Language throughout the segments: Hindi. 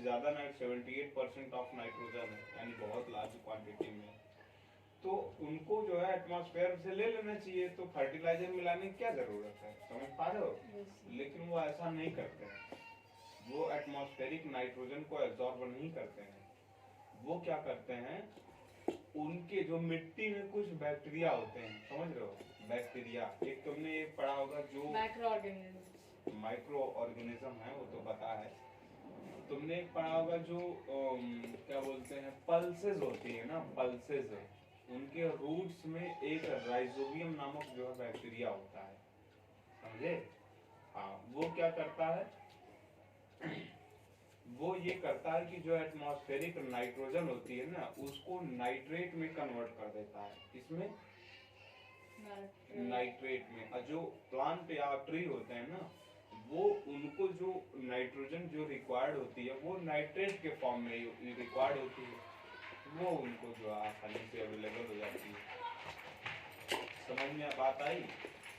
से ज़्यादा 78% ऑफ नाइट्रोजन है, यानी बहुत लार्ज क्वांटिटी में, तो उनको जो है एटमॉस्फेयर से ले लेना चाहिए, तो फर्टिलाइजर मिलाने की क्या ज़रूरत है, समझ पा रहे हो? लेकिन वो ऐसा नहीं करते हैं, वो एटमॉस्फेरिक नाइट्रोजन को एब्जॉर्ब नहीं करते हैं। वो क्या करते हैं, उनके जो मिट्टी में कुछ बैक्टीरिया होते हैं, समझ रहे हो, बैक्टीरिया, एक तुमने ये पढ़ा होगा जो माइक्रो ऑर्गेनिज्म है, वो तो पता है, तुमने एक पढ़ा होगा जो क्या बोलते हैं, पल्सेस होती है ना, पल्सेस, उनके रूट्स में एक राइजोबियम नामक जो है बैक्टीरिया होता है, समझे? हाँ, वो क्या करता है, वो ये करता है कि जो एटमॉस्फेरिक नाइट्रोजन होती है ना, उसको नाइट्रेट में कन्वर्ट कर देता है, इसमें नाइट्रेट में। और जो प्लांट या ट्री होते हैं ना, वो उनको जो नाइट्रोजन जो रिक्वायर्ड होती है वो नाइट्रेट के फॉर्म में रिक्वायर्ड होती है, वो उनको जो आसानी से अवेलेबल हो जाती है। समझ में बात आई?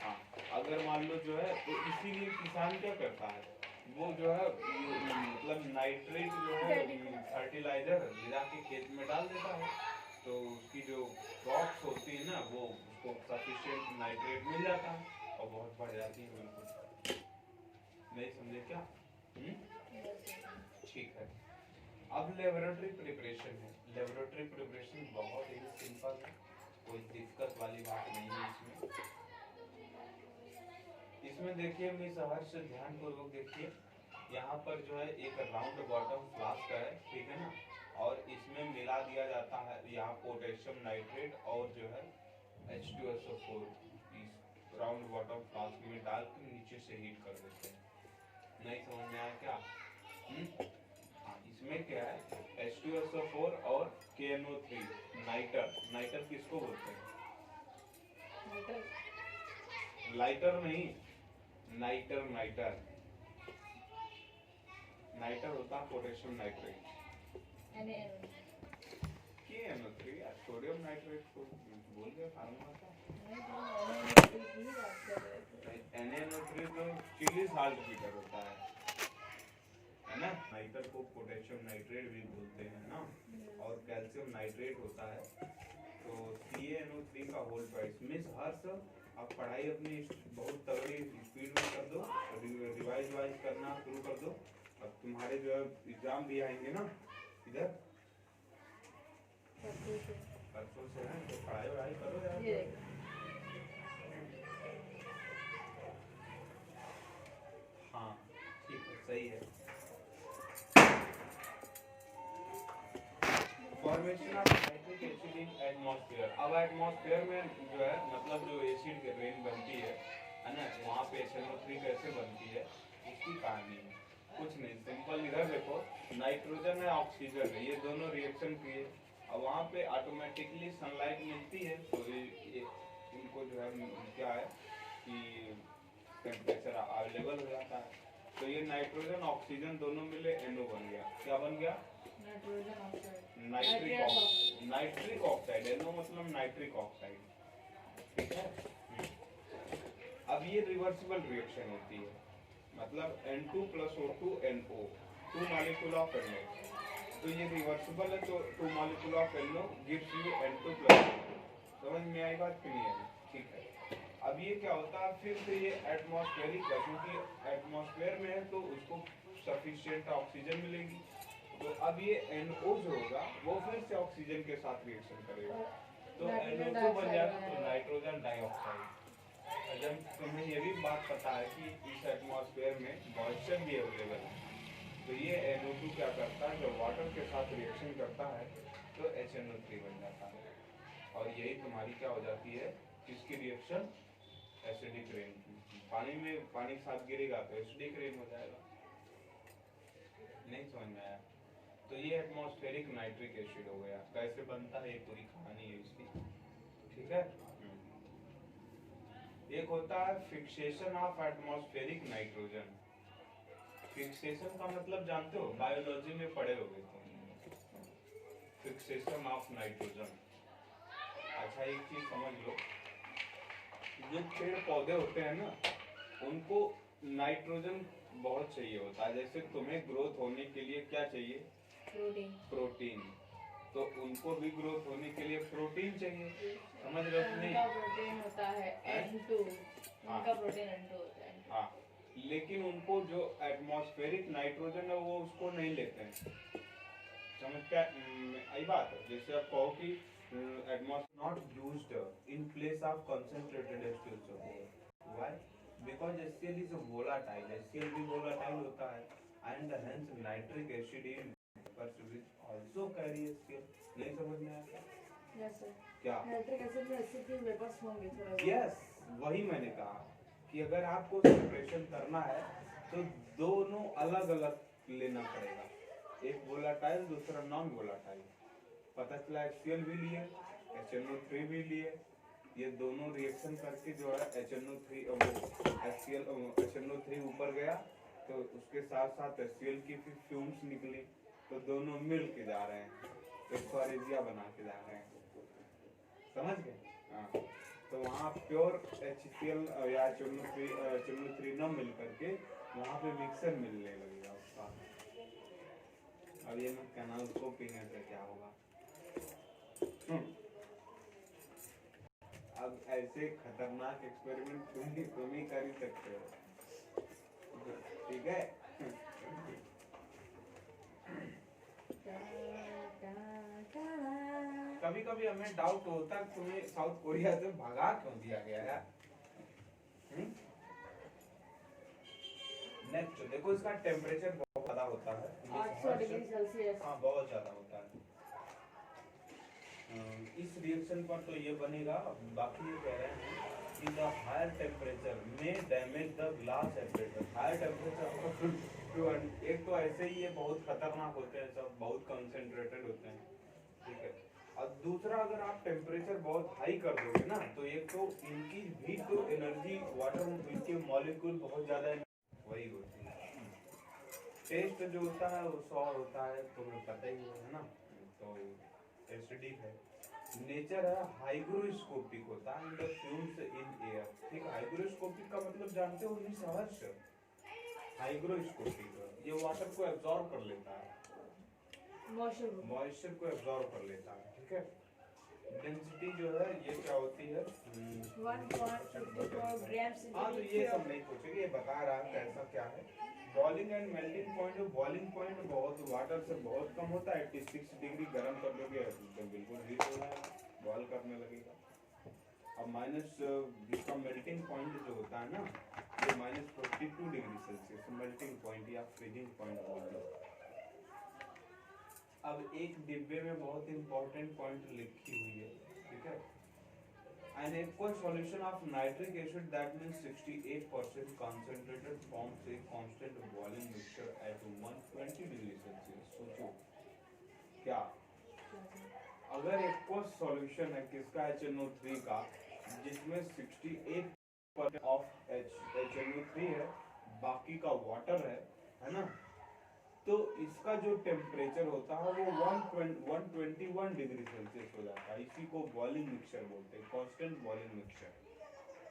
हाँ, अगर मान लो जो है, तो इसीलिए किसान क्या करता है, वो जो है मतलब नाइट्रेट जो है फर्टिलाइजर ले जाके खेत में डाल देता है, तो उसकी जो क्रॉप्स होती है ना, वो उसको सफिशिएंट नाइट्रेट मिल जाता है और बहुत बढ़ जाती है। बिल्कुल नहीं समझे क्या? ठीक है। अब लेबोरेटरी प्रिपरेशन है। लेबोरेटरी प्रिपरेशन बहुत ही सिंपल है, कोई दिक्कत वाली बात नहीं है इसमें। इसमें देखिए मिस हर्ष, ध्यान पूर्वक देखिए, यहाँ पर जो है एक राउंड बॉटम फ्लास्क है, ठीक है ना, और इसमें मिला दिया जाता है यहाँ पोटेशियम नाइट्रेट और जो है H2SO4, इस राउंड बॉटम फ्लास्क में डाल कर नीचे से हीट कर देते हैं। नहीं समझ में आया क्या? हाँ, इसमें क्या है, H2SO4 और KNO3, नाइटर। नाइटर किसको बोलते हैं? लाइटर नहीं, नाइटर, नाइटर, नाइटर होता है पोटेशियम नाइट्रेट। KNO3 यार, सोडियम नाइट्रेट को बोल गया फार्मूला का। NaNO3 तो चिली साल्ट पीटर होता है ना। नाइटर को पोटेशियम नाइट्रेट भी बोलते हैं ना, और कैल्शियम नाइट्रेट होता है, तो CaNO3 का होल ट्वाइस। मिस हर्ष, आप पढ़ाई अपनी बहुत तगड़ी स्पीड में कर दो, रिवाइज करना शुरू कर दो। अब तुम्हारे जो है एग्जाम भी आएंगे ना इधर, परसों से है, तो पढ़ाई करो यार। हाँ ठीक है, सही है। Formation of nitric acid in atmosphere. अब एटमॉस्फेयर में जो है मतलब जो एसिड के रेन बनती है ना, वहाँ पे HNO3 कैसे बनती है, उसकी कहानी है। कुछ नहीं, सिंपल, इधर देखो, नाइट्रोजन है, ऑक्सीजन है, ये दोनों रिएक्शन किए, और वहाँ पे ऑटोमेटिकली सनलाइट मिलती है, तो ये इनको जो है क्या है कि टेम्परेचर अवेलेबल हो जाता है, तो ये नाइट्रोजन ऑक्सीजन दोनों मिले NO बन गया। क्या बन गया? Nitric oxide. NO मतलब नाइट्रिक ऑक्साइड, ठीक है। अब ये रिवर्सिबल रिएक्शन होती है, मतलब N2 + O2 NO, 2 molecule of NO, तो ये रिवर्सिबल है, तो 2 molecule of NO gives you N2 + O2। समझ में आई बात कि नहीं आई? ठीक है। अब ये क्या होता है, फिर से ये एटमॉस्फेरिक है, क्योंकि एटमॉस्फेयर में है तो उसको सफिशिएंट ऑक्सीजन मिलेगी, तो अब ये NO जो होगा वो फिर से ऑक्सीजन के साथ रिएक्शन करेगा, तो NO2 बन जाएगा, तो नाइट्रोजन डाइऑक्साइड। जब तुम्हें ये भी बात पता है कि इस एटमॉस्फेयर में मॉइस्चर भी अवेलेबल है, तो ये NO2 क्या करता है, जब वाटर के साथ रिएक्शन करता है तो HNO3 बन जाता है, और यही तुम्हारी क्या हो जाती है, किसकी रिएक्शन? Acidic rain. पानी में पानी के साथ गिरेगा तो एसिडिक रेन हो जाएगा। नहीं समझ में आया? तो ये एटमॉस्फेरिक नाइट्रिक एसिड हो गया। कैसे बनता है, ये पूरी कहानी है इसकी, ठीक है। एक होता है fixation of atmospheric nitrogen. Fixation का मतलब जानते हो, बायोलॉजी में पढ़े होगे तुम, फिक्सेशन ऑफ नाइट्रोजन। अच्छा एक चीज समझ लो, जो पेड़ पौधे होते हैं ना, उनको नाइट्रोजन बहुत चाहिए होता है। जैसे तुम्हें ग्रोथ होने के लिए क्या चाहिए? प्रोटीन। तो उनको भी ग्रोथ होने के लिए प्रोटीन चाहिए। समझ रहे हो? नहीं, प्रोटीन होता है N2, उनका प्रोटीन N2 होता है। हाँ, लेकिन उनको जो एटमॉस्फेरिक नाइट्रोजन है वो उसको नहीं लेते हैं। समझ क्या आई बात? जैसे आप कहो कि atmosphere not used in place of concentrated HCl support. Why? Because HCl is volatile, HCl भी वोलाटाइल होता है, and hence nitric acid in also carry HCl। नहीं समझ में आया? Yes sir. क्या? नाइट्रिक एसिड में एसिड के वेपर्स होंगे थोड़ा। यस, वही मैंने कहा कि अगर आपको सेपरेशन करना है तो दोनों अलग अलग लेना पड़ेगा, एक वोलाटाइल दूसरा नॉन वोलाटाइल। पता चला HCl भी लिए, HNO3 भी लिए, ये दोनों रिएक्शन करके जो है HNO3 वो HNO3 ऊपर गया तो उसके साथ साथ HCl की फिर फ्यूम्स निकली, तो दोनों मिल के जा रहे हैं, एक फॉरेजिया बना के जा रहे हैं। समझ गए? हाँ, तो वहाँ प्योर HCl या HNO3 न मिल करके वहाँ पे मिक्सर मिलने लगेगा उसका। अब ये मत कहना उसको पीने से क्या होगा। अब ऐसे खतरनाक एक्सपेरिमेंट तुम ही कर ही सकते हो, ठीक है? कभी कभी हमें डाउट होता है तुम्हें साउथ कोरिया से भगा क्यों दिया गया है। नेक्स्ट देखो, इसका टेम्परेचर बहुत ज्यादा होता है, 800 डिग्री सेल्सियस। हाँ, बहुत ज्यादा होता है। इस रिएक्शन पर तो ये बनेगा। बाकी ये कह रहे हैं कि द हायर टेम्परेचर में damage the glass apparatus. Higher temperature एक तो ऐसे ही ये बहुत खतरनाक होते हैं, सब बहुत कंसंट्रेटेड होते हैं, ठीक है। और दूसरा, अगर आप टेम्परेचर बहुत हाई कर दोगे ना तो एक तो इनकी भी तो एनर्जी, वाटर इनके मॉलिक्यूल बहुत ज्यादा वही होती है। टेस्ट जो होता है वो सॉर होता है, तुम्हें पता ही है ना, तो एसिडिक है। नेचर है हाइग्रोस्कोपिक होता है, द फ्यूम्स इन एयर। ठीक, हाइग्रोस्कोपिक का मतलब जानते हो? निसहर्ष। हाइग्रोस्कोपिक ये वाटर को एब्जॉर्ब कर लेता है, मॉइस्चर को एब्जॉर्ब कर लेता है, ठीक है। डेंसिटी जो है ये क्या होती है? 1.54 ग्राम्स। हाँ, तो ये सब नहीं पूछेंगे, ये बता रहा है कैसा क्या है। Boiling and melting point, boiling point बहुत वाटर से बहुत कम होता है, 86 डिग्री गर्म कर दोगे तो बिल्कुल हीट हो जाएगा, बॉयल करने लगेगा। अब माइनस जिसका मेल्टिंग पॉइंट जो होता है ना, ये -42 डिग्री सेल्सियस मेल्टिंग पॉइंट या फ्रीजिंग पॉइंट बोल लो। अब एक डिब्बे में बहुत इंपॉर्टेंट पॉइंट लिखी हुई है, ठीक है। An aqueous solution of nitric acid, that means 68% concentrated, forms a constant boiling mixture at 120 degree Celsius. सोचो क्या, अगर aqueous solution है किसका? HNO3 का, जिसमें 68% ऑफ HNO3 है, बाकी का वाटर है ना, तो इसका जो टेम्परेचर होता है वो 121 डिग्री सेल्सियस हो जाता है। इसी को बॉइलिंग मिक्सचर बोलते हैं, कांस्टेंट बॉइलिंग मिक्सचर।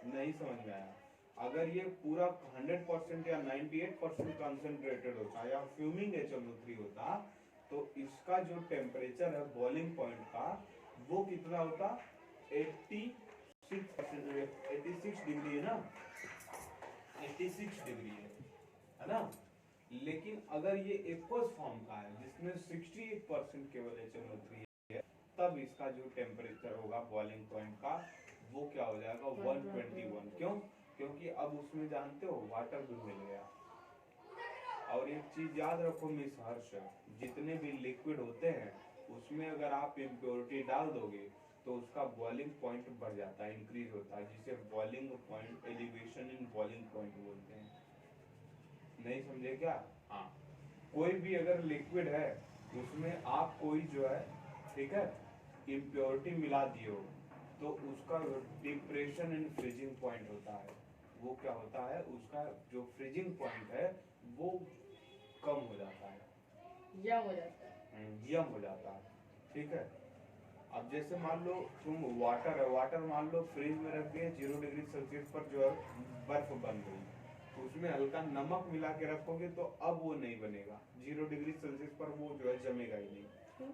नहीं समझ में आया? अगर ये पूरा 100% या 98% कंसंट्रेटेड होता या फ्यूमिंग HNO3 होता तो इसका जो टेम्परेचर है बॉइलिंग पॉइंट का वो कितना होता? 86 डिग्री है ना, 86 डिग्री है ना। लेकिन अगर ये एक्वस फॉर्म का है जिसमें 68% केवल HNO3 है, तब इसका जो टेम्परेचर होगा बॉइलिंग पॉइंट का वो क्या हो जाएगा? 121। क्यों? क्योंकि अब उसमें जानते हो वाटर भी मिल गया। और एक चीज याद रखो मिस हर्ष, जितने भी लिक्विड होते हैं उसमें अगर आप इम्प्योरिटी डाल दोगे तो उसका बॉइलिंग पॉइंट बढ़ जाता है, इंक्रीज होता है, जिसे boiling point, elevation in boiling point बोलते हैं। नहीं समझे क्या? हाँ, कोई भी अगर लिक्विड है उसमें आप कोई जो है, ठीक है, इम्प्योरिटी मिला दियो तो उसका डिप्रेशन एंड फ्रीजिंग पॉइंट होता है, वो क्या होता है? उसका जो फ्रीजिंग पॉइंट है वो कम हो जाता है, यम हो जाता है, यम हो जाता है, ठीक है। अब जैसे मान लो तुम वाटर है, वाटर मान लो फ्रिज में रख के 0 डिग्री सेल्सियस पर जो है बर्फ बन गई, उसमें हल्का नमक मिला के रखोगे तो अब वो नहीं बनेगा। 0 डिग्री सेल्सियस पर वो जो है जमेगा ही नहीं। क्यों?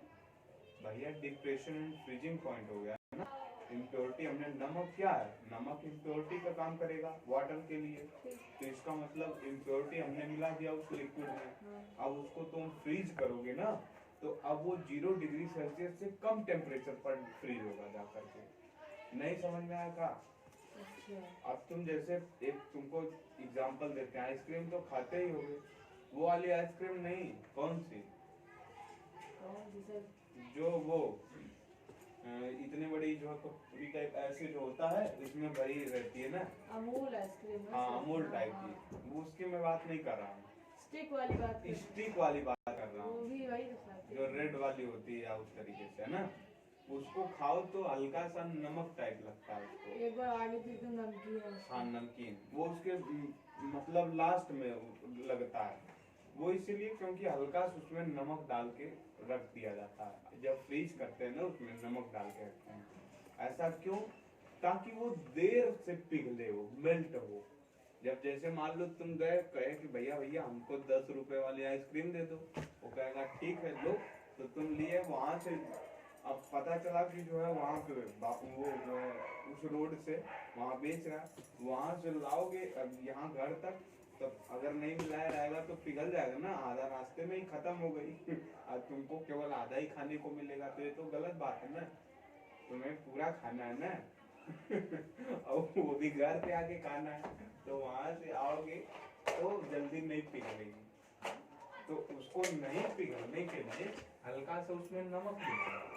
भैया डिप्रेशन एंड फ्रीजिंग पॉइंट हो गया है ना। इम्प्योरिटी हमने नमक क्या है, नमक इम्प्योरिटी का काम करेगा वाटर के लिए। तो इसका मतलब इम्प्योरिटी हमने मिला दिया उस लिक्विड में। अब उसको तुम फ्रीज करोगे ना तो अब वो 0 डिग्री सेल्सियस से कम टेम्परेचर पर फ्रीज होगा जा करके। नहीं समझ में आया का? अच्छा। अब तुम जैसे एक तुमको एग्जांपल देते हैं, आइसक्रीम तो खाते ही होगे। वो वाली आइसक्रीम नहीं, कौन सी, कौन सी सर? जो वो इतनी बड़ी जो है पूरी टाइप ऐसे जो होता है इसमें भरी रहती है ना। अमूल आइसक्रीम है हाँ सर। अमूल हाँ, टाइप हाँ। की, वो उसकी मैं बात नहीं कर रहा हूँ। स्टिक वाली बात कर रही हूँ। स्टिक वाली बात कर रहा वो हूँ, भी वही तो खाते जो हैं। रेड वाली होती है उस तरीके से, है ना। उसको खाओ तो हल्का सा नमक टाइप लगता है उसको। एक बार आगे थी तो नमकीन है हाँ उसमें। नमकीन, वो उसके मतलब लास्ट में लगता है। वो इसीलिए क्योंकि हल्का सा उसमें नमक डाल के रख दिया जाता है। जब फ्रीज करते हैं ना उसमें नमक डाल के रखते हैं। ऐसा क्यों? ताकि वो देर से पिघले, वो मेल्ट हो। जब जैसे मान लो तुम गए कहे कि भैया भैया हमको 10 रुपए वाली आइसक्रीम दे दो, वो कहेगा ठीक है लो। तो तुम लिए वहां से, अब पता चला कि जो है वहाँ पे वो जो है उस रोड से वहाँ बेच रहा है, वहां से लाओगे अब यहाँ घर तक, तो अगर नहीं मिलाया रहेगा तो पिघल जाएगा ना, आधा रास्ते में ही खत्म हो गई। आज तुमको केवल आधा ही खाने को मिलेगा तो ये तो गलत बात है ना। तुम्हें पूरा खाना है ना। और वो भी घर पे आके खाना है, तो वहां से आओगे तो जल्दी नहीं पिघलेगी। तो उसको नहीं पिघलने के लिए हल्का सा उसमें नमक मिलाओ।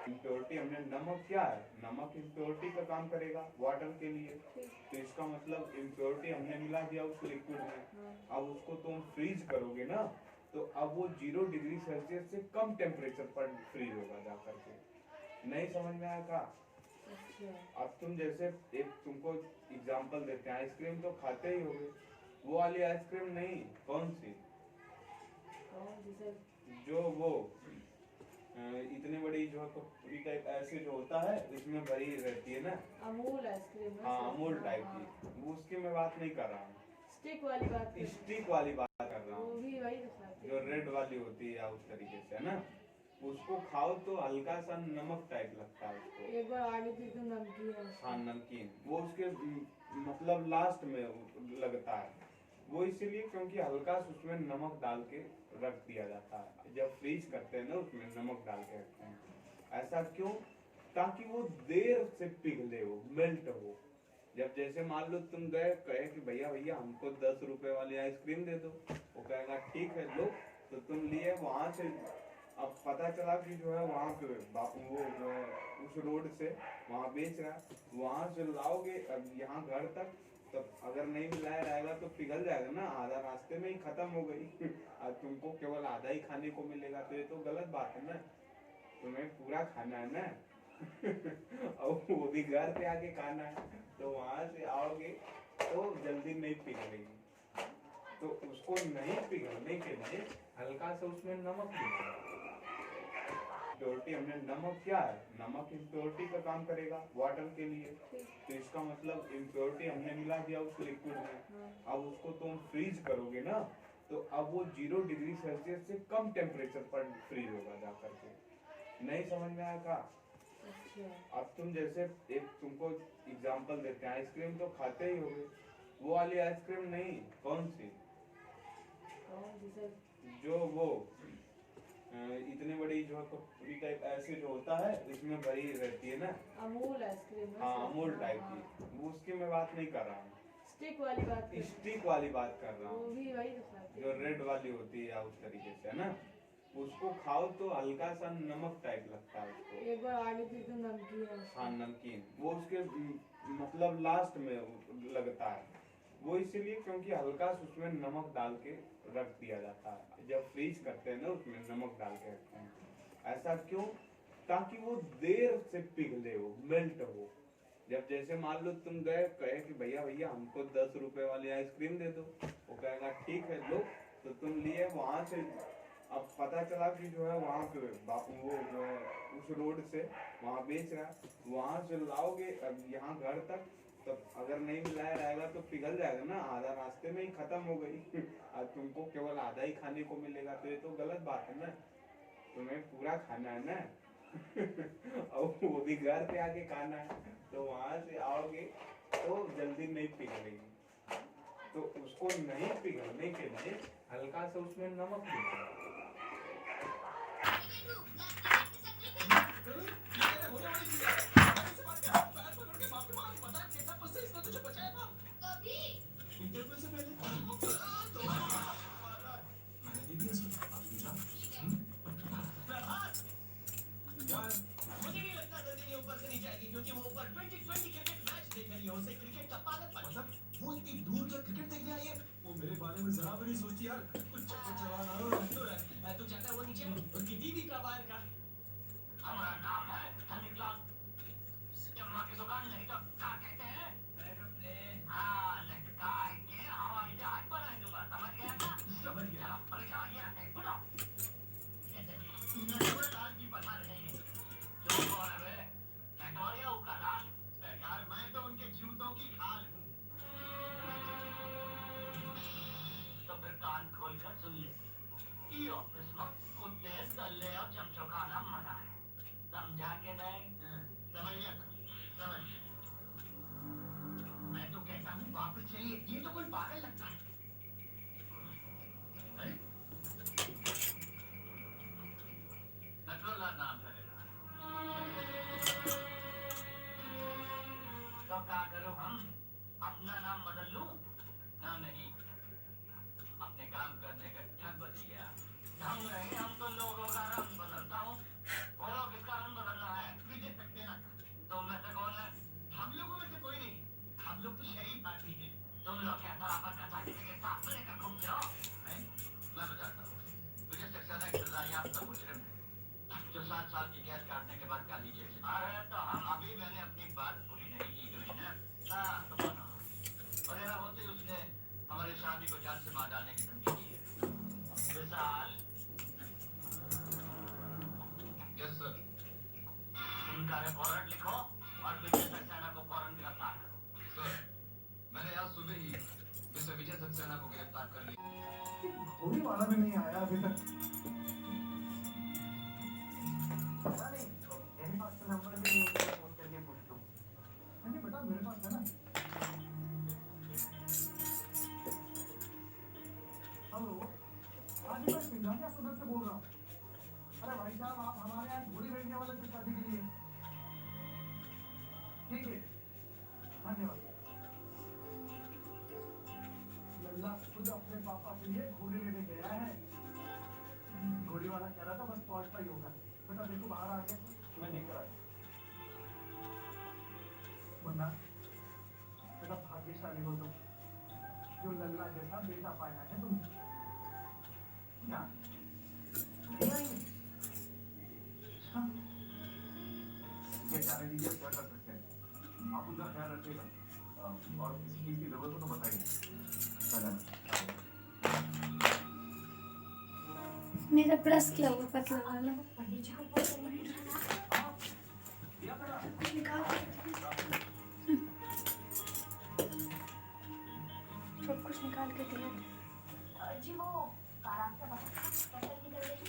इम्प्योरिटी हमने नमक क्या है, नमक इम्प्योरिटी का काम करेगा वाटर के लिए। तो इसका मतलब इम्प्योरिटी हमने मिला दिया उस लिक्विड में। अब उसको तुम फ्रीज करोगे ना तो अब वो 0 डिग्री सेल्सियस से कम टेम्परेचर पर फ्रीज होगा जा करके। नहीं समझ में आया का? अच्छा। अब तुम जैसे एक तुमको एग्जांपल देते हैं, आइसक्रीम तो खाते ही होगे। वो वाली आइसक्रीम नहीं, कौन सी, कौन सी सर? जो वो इतनी बड़ी जो है पूरी टाइप ऐसे जो होता है इसमें भरी रहती है ना। अमूल आइसक्रीम है हाँ सर। अमूल हाँ, टाइप हाँ। की, वो उसकी मैं बात नहीं कर रहा हूँ। स्टिक वाली बात कर रही हूँ। स्टिक वाली बात कर रहा वो हूँ, भी वही तो खाते जो हैं। रेड वाली होती है उस तरीके से, है ना। उसको खाओ तो हल्का सा नमक टाइप लगता है उसको। एक बार आगे थी तो नमकीन है हाँ उसमें। नमकीन, वो उसके मतलब लास्ट में लगता है। वो इसीलिए क्योंकि हल्का सा उसमें नमक डाल के रख दिया जाता है। जब फ्रीज करते हैं ना उसमें नमक डाल के रखते हैं। ऐसा क्यों? ताकि वो देर से पिघले, वो मेल्ट हो। जब जैसे मान लो तुम गए कहे कि भैया भैया हमको 10 रुपए वाली आइसक्रीम दे दो, वो कहेगा ठीक है लो। तो तुम लिए वहां से, अब पता चला कि जो है वहाँ पे वो जो है उस रोड से वहाँ बेच रहा है, वहां से लाओगे अब यहाँ घर तक, तो अगर नहीं मिलाया रहेगा तो पिघल जाएगा ना, आधा रास्ते में ही खत्म हो गई। आज तुमको केवल आधा ही खाने को मिलेगा तो ये तो गलत बात है ना। तुम्हें पूरा खाना है ना। और वो भी घर पे आके खाना है, तो वहां से आओगे तो जल्दी नहीं पिघलेगी। तो उसको नहीं पिघलने के लिए हल्का सा उसमें नमक मिलाओ। इम्प्योरिटी हमने नमक क्या है, नमक इम्प्योरिटी का काम करेगा वाटर के लिए। तो इसका मतलब इम्प्योरिटी हमने मिला दिया उस लिक्विड में। अब उसको तुम फ्रीज करोगे ना तो अब वो 0 डिग्री सेल्सियस से कम टेम्परेचर पर फ्रीज होगा जा करके। नहीं समझ में आया का? अच्छा। अब तुम जैसे एक तुमको एग्जांपल देते हैं, आइसक्रीम तो खाते ही होगे। वो वाली आइसक्रीम नहीं, कौन सी, कौन सी सर? जो वो इतनी बड़ी जो है पूरी टाइप ऐसे जो होता है इसमें भरी रहती है ना। अमूल आइसक्रीम है हाँ सर। अमूल हाँ, टाइप हाँ। की, वो उसकी मैं बात नहीं कर रहा हूँ। स्टिक वाली बात कर रही हूँ। स्टिक वाली बात कर रहा वो हूँ, भी वही तो खाते जो हैं। रेड वाली होती है उस तरीके से, है ना। उसको खाओ तो हल्का सा नमक टाइप लगता है उसको। एक बार आगे थी तो नमकीन है हाँ उसमें। नमकीन, वो उसके मतलब लास्ट में लगता है। वो इसीलिए क्योंकि हल्का सा उसमें नमक डाल के रख दिया जाता है। जब फ्रीज करते हैं ना उसमें नमक डाल के रखते हैं। ऐसा क्यों? ताकि वो देर से पिघले, वो मेल्ट हो। जब जैसे मान लो तुम गए कहे कि भैया भैया हमको 10 रुपए वाली आइसक्रीम दे दो, वो कहेगा ठीक है लो। तो तुम लिए वहां से, अब पता चला कि जो है वहाँ पे वो जो है उस रोड से वहाँ बेच रहा है, वहां से लाओगे अब यहाँ घर तक, तो अगर नहीं मिलाया रहेगा तो पिघल जाएगा ना, आधा रास्ते में ही खत्म हो गई। अब तुमको केवल आधा ही खाने को मिलेगा तो ये तो गलत बात है ना, तुम्हें पूरा खाना है ना। और वो भी घर पे आके खाना है, तो वहां से आओगे तो जल्दी नहीं पिघलेगी। तो उसको नहीं पिघलने के लिए हल्का सा उसमें नमक मिलाओ। मुझे नहीं लगता नदी ने ऊपर से नीचे आएगी, क्योंकि वो ऊपर 2020 क्रिकेट मैच देख रही है, उसे क्रिकेट का पागलपन। मतलब वो इतनी दूर तक क्रिकेट देखने आई है? वो मेरे बारे में जरा भी नहीं सोचती यार। कुछ चक्कर चलाना हो तू चाहता है वो नीचे उसकी दीदी का बाहर का। हमारा नाम है धनिक लाल, अम्मा की दुकान नहीं तो क्या कहते हैं? हाँ, लटका के हवाई जहाज बनाए दूंगा, समझ गया ना? समझ गया। अरे क्या ये आते हैं, बोलो। नजर लाल की बता रहे हैं। क्यों बोल रहे? कैटोरिया का लाल। यार मैं तो उनके जूतों की खाल हूँ। तो फिर कान खोल कर सुन ले। ई ऑफिस में कुत्ते दल्ले और चमचोखाना मना है, समझा के नहीं? समझ गया, समझ। मैं तो कहता हूँ वापस चलिए, ये तो कोई पागल लगता है। नटवरलाल नाम है मेरा। तो क्या करूं हम? अपना नाम बदल लूं? ना नहीं, अपने काम करने का ढंग बदल गया। ढंग नहीं, हम तो लोगों का रंग बदलता हूँ। बोलो किसका रंग बदलना है? विजय सक्सेना। तुम में से कौन है? हम लोगों में से कोई नहीं, हम लोग तो शरीफ आदमी हैं। तुम लोग क्या बराबर का सर्टिफिकेट साथ में लेकर घूमते हो? मैं बताता हूँ। विजय सक्सेना एक सजायाफ्ता मुजरिम है जो 7 साल की कैद काटने के बाद गांधी जेल से। अरे तो हम अभी, मैंने अपनी बात पूरी नहीं की गई है। हाँ तो बोलो। और यह होते उसने हमारी शादी को जान से मार डालने की धमकी दी है। विशाल। Yes sir. उनका रिपोर्ट लिखो और विजय सक्सेना को फौरन गिरफ्तार करो। सर, मैंने आज सुबह ही मिस्टर विजय सक्सेना को गिरफ्तार कर लिया। घोड़ी वाला भी नहीं आया अभी तक। पता नहीं, मेरे पास तो नंबर भी नहीं है, फोन करके पूछ लूं। नहीं बेटा, मेरे पास है ना। हेलो, हाँ जी, मैं सिंघानिया सदर से बोल रहा हूँ। अरे भाई साहब, आप हमारे यहाँ घोड़ी भेजने वाले थे शादी के लिए। ठीक है, धन्यवाद। लल्ला खुद अपने पापा के लिए घोड़ी लेने गया है। घोड़ी वाला कह रहा था बस पहुंचता ही होगा। बेटा देखो, बाहर आके मैं लेकर आया। मुन्ना, बेटा भाग्यशाली हो तुम, जो लल्ला जैसा बेटा पाया है तुम। क्या नहीं आएंगे? हाँ, ये जाने दीजिए, अब क्या कर सकते हैं। आप उनका ख्याल रखिएगा और किसी चीज की जरूरत हो तो बताइए। मेरा ब्रश क्या हुआ पतला वाला निकाल सब कुछ निकाल के दिया जी। वो बारात का पता किधर गई?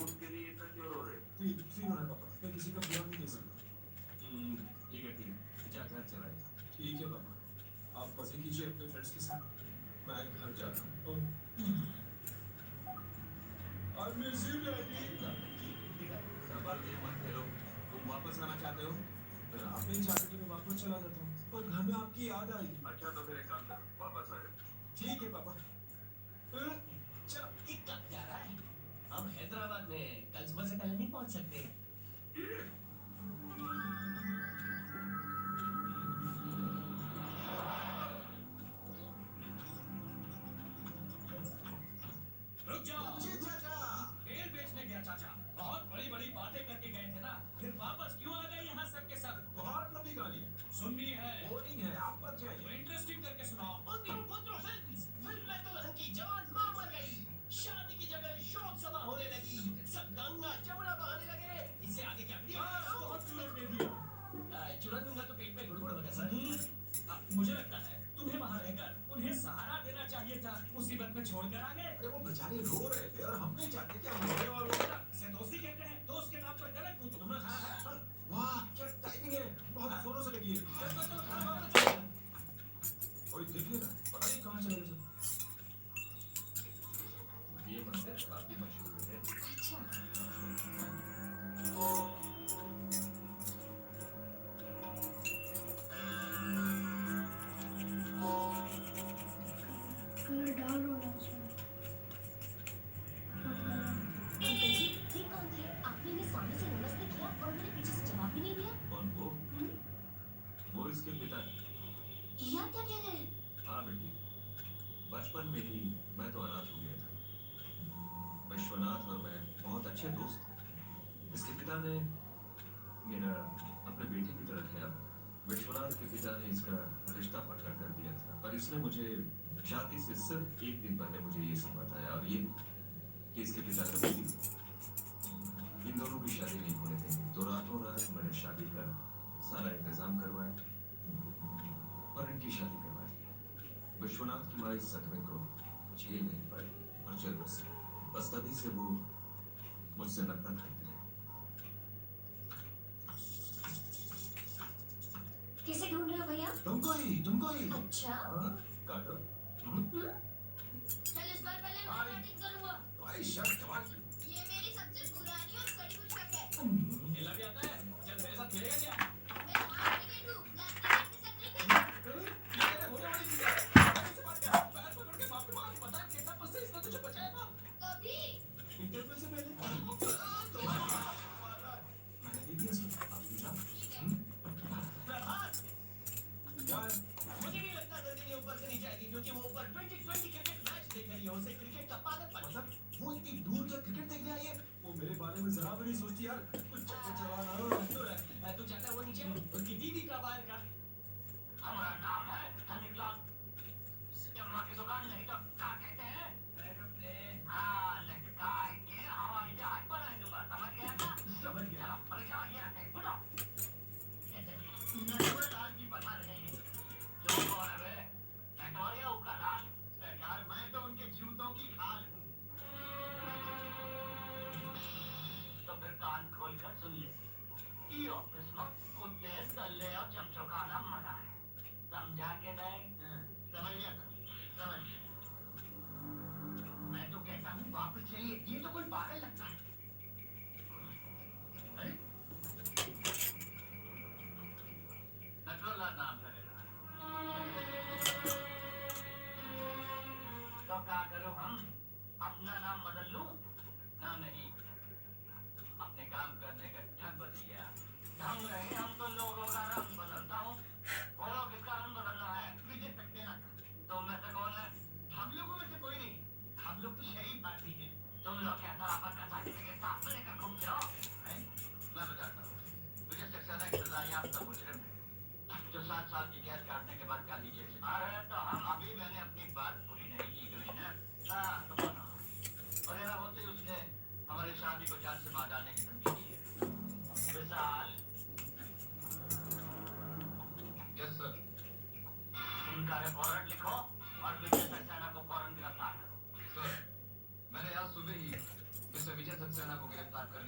उसके लिए इतना क्यों रो रहे? फ्री होना पापा, मैं किसी का बयान नहीं दे सकता। ठीक है, क्या घर चलाए? ठीक है पापा, आप मजे कीजिए अपने फ्रेंड्स के साथ, मैं घर जाता हूँ। और म्यूजियम सवाल ये मत करो, तुम वापस आना चाहते हो? फिर आप नहीं चाहते तो मैं वापस चला जाता हूँ, पर घर में आपकी याद आई। अच्छा तो फिर एक काम करो, वापस आ जाओ। ठीक है पापा। चलो, एक कब जा रहा है? हम हैदराबाद में कल सुबह से पहले नहीं पहुंच सकते। रुक जाओ। चाचा, खेल बेचने गया चाचा, बहुत बड़ी बड़ी बातें करके गए थे ना, फिर वापस क्यों आ गए यहाँ सबके सब? बहुत लंबी कहानी है, सुननी है? बोरिंग है, आप मत जाइए। तो इंटरेस्टिंग करके सुनाओ। फिल्म में दुल्हन की जान मां मर गई, शादी की जगह शोक सभा होने लगी, सब गंगा जमुना बहाने लगे। इससे आगे क्या? बहुत तुरंत दे दिया। तुरंत बेचारे रो रहे थे और हम नहीं चाहते कि हम रोए और रोना इसे दोस्ती कहते हैं। दोस्त के नाम पर गलत मुंह तुमने खाया है। वाह क्या टाइमिंग है, बहुत जोरों से लगी है। कोई दिख नहीं रहा, पता नहीं कहाँ चले गए सब। ये मंदिर काफी मशहूर है। कलर डाल रहा हूँ उसमें। अंकल जी, ये कौन थे? आपने इन्हें सामने से नमस्ते किया और उन्होंने पीछे से जवाब भी नहीं दिया। कौन वो इसके पिता है। किया क्या कह रहे हैं? हाँ बेटी, बचपन में ही मैं तो अनाथ हो गया था। विश्वनाथ और मैं बहुत अच्छे दोस्त थे। इसके पिता ने मेरा अपने बेटे की तरह ख्याल। विश्वनाथ के पिता ने इसका रिश्ता पक्का कर दिया था, पर इसने मुझे शादी से सिर्फ एक दिन पहले मुझे ये सब बताया, और ये कि इसके पिता का बेटी इन दोनों की शादी नहीं होने देंगे। तो रातों रात मैंने शादी का सारा इंतजाम करवाया और इनकी शादी करवा दी। विश्वनाथ की माँ इस सदमे को झेल नहीं पाई और चल बसी। बस तभी से वो मुझसे नफरत करते हैं। किसे ढूंढ रहे हो भैया? तुमको ही अच्छा। हाँ, काटो। चल इस बार पहले मैं बैटिंग करूंगा। भाई शर्ट कमाल की। ये मेरी सबसे पुरानी और कड़ी हुई शर्ट है। खेला भी आता है, चल मेरे साथ खेलेगा क्या? मैं हार क्रिकेट हूँ, ब्लैक क्रिकेट के साथ क्रिकेट। ये होने वाली चीज़ है। ऐसे बात कर, पैर पकड़ के माफी मांग, पता है कैसा पस्ते इसने तुझे बचाया था? कभी? इंटरव्यू से पहले मैंने दे दिया इसको। आप भी जाओ। यार, मुझे नहीं लगता नंदिनी ऊपर से नीचे आएगी, क्योंकि वो ऊपर 2020 क्रिकेट मैच देख रही है। उसे क्रिकेट का पागल मतलब वो इतनी दूर तक क्रिकेट देखने आई है। वो मेरे बारे में जरा भी नहीं सोचती यार। कुछ चक्कर चलाना हो तू चाहता है वो नीचे उसकी दीदी का बाहर का। हमारा नाम है धनीलाल। अम्मा की दुकान नहीं तो क्या कहते हैं? हाँ, लटका के हवाई जहाज बना दूंगा, समझ गया ना? समझ गया। पर क्या ये है? बोलो। नटवर लाल जी बता रहे हैं। जो वो है वे, नटवरिया का लाल। यार मैं तो उनके जूतों की खाल हूँ। तो फिर कान खोल कर सुन ले। ये ऑफिस में कुत्ते, दल्ले और चमचों खाना मना है। समझा के नहीं? समझ गया था? समझ गया। मैं तो कहता हूँ वापस चलिए, ये तो कोई पागल लगता है। अरे? नटवरलाल नाम है मेरा। तो क्या करो हम? अपना नाम बदल लूं? ना नहीं, अपने काम करने का ढंग बदल गया। ढंग नहीं, हम तो लोगों का रंग बदलता हूँ। बोलो किसका रंग बदलना है? विजय सक्सेना। तुम में से कौन है? हम लोगों में से कोई नहीं। हम लोग तो शरीफ आदमी हैं। तुम लोग क्या बराबर का सर्टिफिकेट साफ लेकर घूम जाओ? हैं? मैं बताता हूँ। विजय सक्सेना एक सजायाफ्ता मुजरिम है, जो 7 साल की कैद काटने के बाद गांधी जेल से। अरे तो हम अभी मैंने अपनी बात पूरी नहीं की गई ना। हाँ तो बोलो। और यह होते ही उसने हमारी शादी को जान से मार डालने की धमकी दी है। विशाल। Yes sir. उनका रिपोर्ट लिखो और विजय सक्सेना को फौरन गिरफ्तार करो। सर, मैंने आज सुबह ही मिस्टर विजय सक्सेना को गिरफ्तार कर लिया।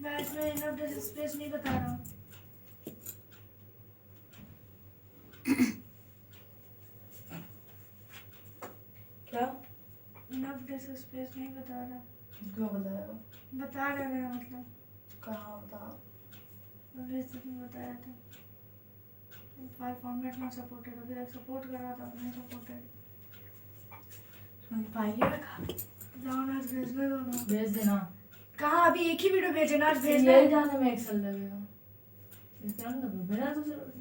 मैं इसमें इनफ डिस्क स्पेस नहीं बता रहा हूँ। क्या इनफ डिस्क स्पेस नहीं बता रहा। क्यों बताया? बता रहा है मतलब कहाँ बता? अभी तक नहीं बताया था। फाइल फॉर्मेट नॉट सपोर्टेड, अभी तक सपोर्ट कर रहा था, नहीं सपोर्टेड। फाइल रखा जाओ ना आज भेज दे दोनों। भेज देना। कहाँ अभी एक ही वीडियो भेजे ना, आज भेज यही दे। जाने में एक्सेल लगेगा। इसका ना तो बिना दूसरे